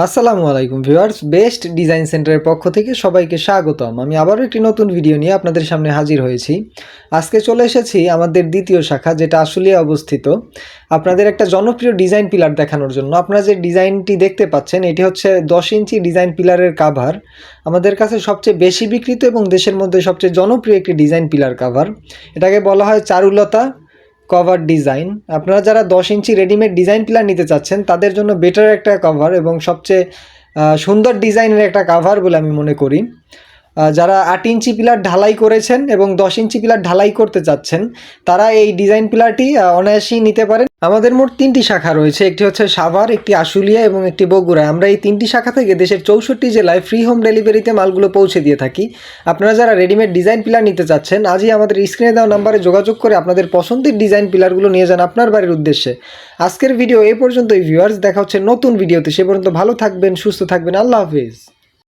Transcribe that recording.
আসসালামু আলাইকুম viewers, best design সেন্টারের পক্ষ থেকে সবাইকে স্বাগতম। আমি আবারও একটি নতুন ভিডিও নিয়ে আপনাদের সামনে হাজির হয়েছি। আজকে চলে এসেছি আমাদের দ্বিতীয় শাখা, যেটা আশুলিয়ায় অবস্থিত, আপনাদের একটা জনপ্রিয় ডিজাইন পিলার দেখানোর জন্য। আপনারা যে ডিজাইনটি দেখতে পাচ্ছেন, এটি হচ্ছে 10 ইঞ্চি ডিজাইন পিলারের কাভার। আমাদের কাছে সবচেয়ে বেশি বিক্রিত এবং দেশের মধ্যে সবচেয়ে জনপ্রিয় একটি ডিজাইন পিলার কাভার। এটাকে বলা হয় চারুলতা কভার ডিজাইন। আপনারা যারা 10 ইঞ্চি রেডিমেড ডিজাইন পিলার নিতে চাচ্ছেন, তাদের জন্য বেটার একটা কভার এবং সবচেয়ে সুন্দর ডিজাইনের একটা কাভার বলে আমি মনে করি। যারা 8 ইঞ্চি পিলার ঢালাই করেছেন এবং 10 ইঞ্চি পিলার ঢালাই করতে চাচ্ছেন, তারা এই ডিজাইন পিলারটি অনায়াসেই নিতে পারেন। আমাদের মোট 3টি শাখা রয়েছে, একটি হচ্ছে সাভার, একটি আশুলিয়া এবং একটি বগুড়ায়। আমরা এই 3টি শাখা থেকে দেশের 64 জেলায় ফ্রি হোম ডেলিভারিতে মালগুলো পৌঁছে দিয়ে থাকি। আপনারা যারা রেডিমেড ডিজাইন পিলার নিতে চাচ্ছেন, আজই আমাদের স্ক্রিনে দেওয়া নাম্বারে যোগাযোগ করে আপনাদের পছন্দের ডিজাইন পিলারগুলো নিয়ে যান আপনার বাড়ির উদ্দেশ্যে। আজকের ভিডিও এই পর্যন্তই ভিউয়ার্স, দেখা হচ্ছে নতুন ভিডিওতে। সে পর্যন্ত ভালো থাকবেন, সুস্থ থাকবেন। আল্লাহ হাফেজ।